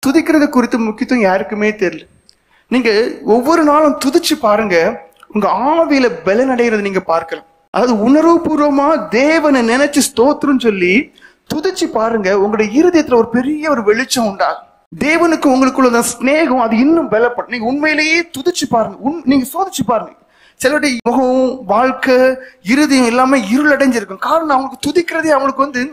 துதிக்கிறது குறித்து முக்கியத்துவம் யாருக்குமே தெரியல. நீங்க ஒவ்வொரு நாளும் துதிச்சு பாருங்க, உங்க ஆவியில பலன் அடைகிறது நீங்க பார்க்கலாம். அதாவது உணர்வுபூர்வமா தேவனை நினைச்சு ஸ்தோத்திரம் சொல்லி துதிச்சு பாருங்க, உங்களுடைய இருதயத்துல ஒரு பெரிய ஒரு வெளிச்சம் உண்டாகும். தேவனுக்கு உங்களுக்குள்ள ஸ்நேகம் அது இன்னும் பலப்படும். நீங்க உண்மையிலேயே துதிச்சு பாருங்க, நீங்க சோதிச்சு பாருங்க. சிலருடைய முகம், வாழ்க்கை, இருதயம் எல்லாமே இருளடைஞ்சிருக்கும். காரணம் அவங்களுக்கு துதிக்கிறதே அவங்களுக்கு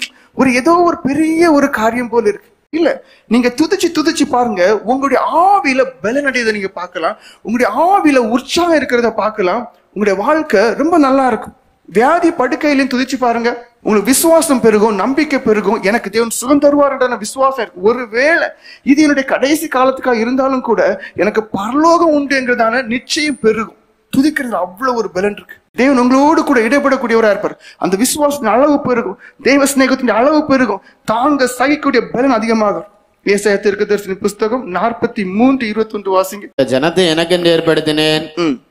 ஒரு ஏதோ ஒரு பெரிய ஒரு காரியம் போல இருக்கு. இல்ல, நீங்க துதிச்சு பாருங்க, உங்களுடைய ஆவியில பலனடையதை நீங்க பார்க்கலாம், உங்களுடைய ஆவியில உற்சாகம் இருக்கிறத பார்க்கலாம், உங்களுடைய வாழ்க்கை ரொம்ப நல்லா இருக்கும். வியாதி படுக்கையிலையும் துதிச்சு பாருங்க, உங்களுக்கு விசுவாசம் பெருகும், நம்பிக்கை பெருகும். எனக்கு தேவன் சுகம் தருவார்ன்ற விசுவாசம் இருக்கு. ஒருவேளை இது என்னுடைய கடைசி காலத்துக்காக இருந்தாலும் கூட எனக்கு பரலோகம் உண்டுங்கிறதான நிச்சயம் பெருகும். துதிக்கிறது அவ்வளவு ஒரு பலன் இருக்கு. தேவன் உங்களோடு கூட இடைப்படக்கூடியவராக இருப்பார். அந்த விசுவாசத்தின் அளவு பெருகும், தேவ சிநேகத்தின் அளவு பெருகும், தாங்க சகிக்கூடிய பலன் அதிகமாகும். ஏசாயா தீர்க்கதரிசி புஸ்தகம் 43:21 வாசிங்க. ஜனத்தை எனக்கென்று ஏற்படுத்தினேன்,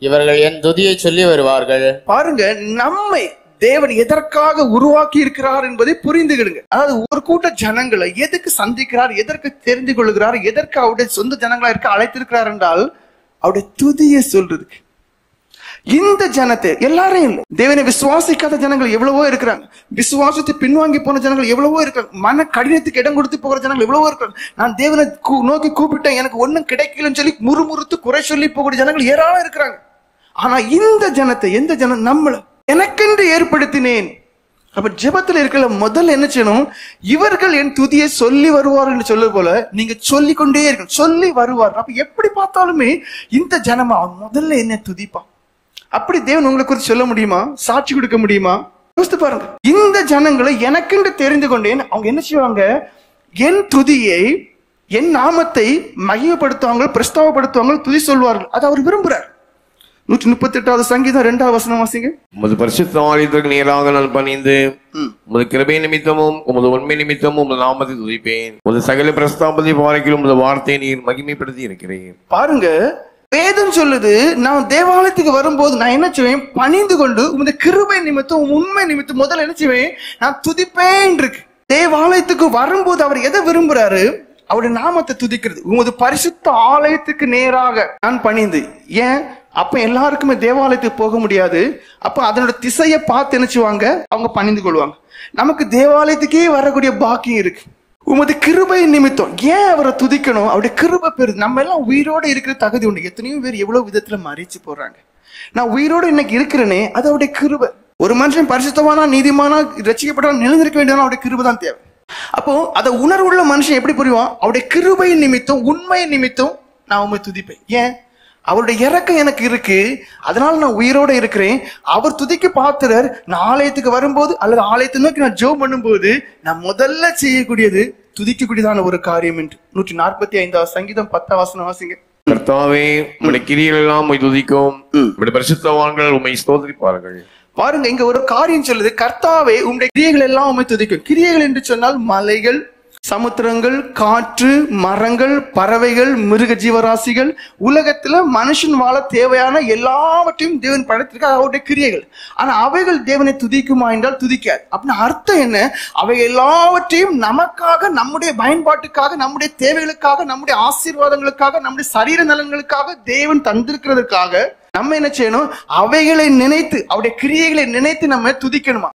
இவர்கள் என் துதியை சொல்லி வருவார்கள். பாருங்க, நம்மை தேவன் எதற்காக உருவாக்கி இருக்கிறார் என்பதை புரிந்துகிடுங்க. அதாவது ஒரு கூட்ட ஜனங்களை எதுக்கு சந்திக்கிறார், எதற்கு தெரிந்து கொள்கிறார், எதற்கு அவருடைய சொந்த ஜனங்களா இருக்க அழைத்திருக்கிறார் என்றால் அவருடைய துதியை சொல்றதுக்கு. இந்த ஜனத்தை எல்லாரும் இல்லை, தேவனை விசுவாசிக்காத ஜனங்கள் எவ்வளவோ இருக்கிறாங்க, விசுவாசத்தை பின்வாங்கி போன ஜனங்கள் எவ்வளவோ இருக்காங்க, மன கடினத்துக்கு இடம் கொடுத்து போகிற ஜனங்கள் எவ்வளவோ இருக்காங்க. நான் தேவனை நோக்கி கூப்பிட்டேன், எனக்கு ஒன்னும் கிடைக்கலன்னு சொல்லி முறுமுறுத்து குறை சொல்லி போகக்கூடிய ஜனங்கள் ஏராளம் இருக்கிறாங்க. ஆனா இந்த ஜனத்தை, எந்த ஜனம் நம்மள எனக்கென்று ஏற்படுத்தினேன். அப்ப ஜெபத்துல இருக்கிற முதல்ல என்ன செய்யணும், இவர்கள் என் துதியை சொல்லி வருவார் என்று சொல்ல போல நீங்க சொல்லி கொண்டே இருக்கணும், சொல்லி வருவார். அப்ப எப்படி பார்த்தாலுமே இந்த ஜனமா முதல்ல என்ன துதிப்பான். அப்படி தேவன் உங்களை குறித்து சொல்ல முடியுமா, சாட்சி கொடுக்க முடியுமா? யோசித்து பாருங்க. இந்த ஜனங்களை எனக்கென்று தெரிந்து கொண்டேன், அவங்க என்ன செய்வாங்க, என் துதியை, என் நாமத்தை மகிமைப்படுத்துவாங்க, பிரஸ்தாவப்படுத்துவாங்க, துதி சொல்வார்கள். அது அவர் விரும்புறார். 138வது சங்கீதம் 2வது வசனம் வாசிங்க. உமது பரிசுத்த ஆலயத்திற்கு நேராக நான் பணிந்து உமது கிருபை நிமித்தமும் உமது உண்மை நிமித்தமும் உமது நாமத்தை துதிப்பேன். உமது சகல பிரஸ்தாபத்தை பார்க்கிலும் உமது வார்த்தையை நீர் மகிமைப்படுத்தி இருக்கிறேன். பாருங்க, வேதம் சொல்லுது, நான் தேவாலயத்துக்கு வரும்போது நான் என்ன செய்வேன், பணிந்து கொண்டு உமது கிருபை நிமித்தம் உண்மை நிமித்தம் முதல்ல என்ன செய்வேன், நான் துதிப்பேன் இருக்கு. தேவாலயத்துக்கு வரும்போது அவர் எதை விரும்புறாரு, அவருடைய நாமத்தை துதிக்கிறது. உமது பரிசுத்த ஆலயத்துக்கு நேராக நான் பணிந்து. ஏன், அப்ப எல்லாருக்குமே தேவாலயத்துக்கு போக முடியாது. அப்ப அதனோட திசையை பார்த்து நினைச்சுவாங்க, அவங்க பணிந்து கொள்வாங்க. நமக்கு தேவாலயத்துக்கே வரக்கூடிய பாக்கியம் இருக்கு. உமது கிருபை நிமித்தம் ஏன் அவரை துதிக்கணும், அவருடைய கிருபை பெருது. நம்ம எல்லாம் உயிரோட இருக்கிற தகுதி உண்டு. எத்தனையோ பேர் எவ்வளவு விதத்துல மறிச்சு போறாங்க. நான் உயிரோட இன்னைக்கு இருக்கிறேனே, அது அவருடைய கிருபை. ஒரு மனுஷன் பரிசுத்தமானா, நீதிமானா, ரட்சிக்கப்பட்டா நிலைநிற்க வேண்டியதான் அவருடைய கிருபை தான் தேவை. அப்போ அதை உணர்வுள்ள மனுஷன் எப்படி புரிவான், அவருடைய கிருபை நிமித்தம் உண்மை நிமித்தம் நான் உண்மை துதிப்பேன். ஏன், அவருடைய இறக்கம் எனக்கு இருக்கு, அதனால நான் உயிரோட இருக்கிறேன். அவர் துதிக்க பாத்திரர். நான் ஆலயத்துக்கு வரும்போது அல்லது ஆலயத்தை நோக்கி நான் ஜெபம் பண்ணும்போது நான் முதல்ல செய்யக்கூடியது துதிக்கக்கூடியதான ஒரு காரியம் என்று 145வது சங்கீதம் 10வது வசனம் வாசிங்க. கர்த்தாவே, உம்முடைய கிரியைகள் எல்லாம் உம்மை துதிக்கும், உம்முடைய பரிசுத்தவான்கள் உம்மை ஸ்தோத்திரிப்பார்கள். பாருங்க, இங்க ஒரு காரியம் சொல்லுது, கர்த்தாவே உம்முடைய கிரியைகள் எல்லாம் உம்மை துதிக்கும். கிரியைகள் என்று சொன்னால் மலைகள், சமுத்திரங்கள், காற்று, மரங்கள், பறவைகள், மிருக ஜீவராசிகள், உலகத்துல மனுஷன் வாழ தேவையான எல்லாவற்றையும் தேவன் படைத்திருக்க அவருடைய கிரியைகள். ஆனா அவைகள் தேவனை துதிக்குமா என்றால் துதிக்காது. அப்படின்னு அர்த்தம் என்ன, அவை எல்லாவற்றையும் நமக்காக, நம்முடைய பயன்பாட்டுக்காக, நம்முடைய தேவைகளுக்காக, நம்முடைய ஆசீர்வாதங்களுக்காக, நம்முடைய சரீர நலன்களுக்காக தேவன் தந்திருக்கிறதுக்காக நம்ம என்ன செய்யணும், அவைகளை நினைத்து, அவருடைய கிரியைகளை நினைத்து நம்ம துதிக்கணுமா.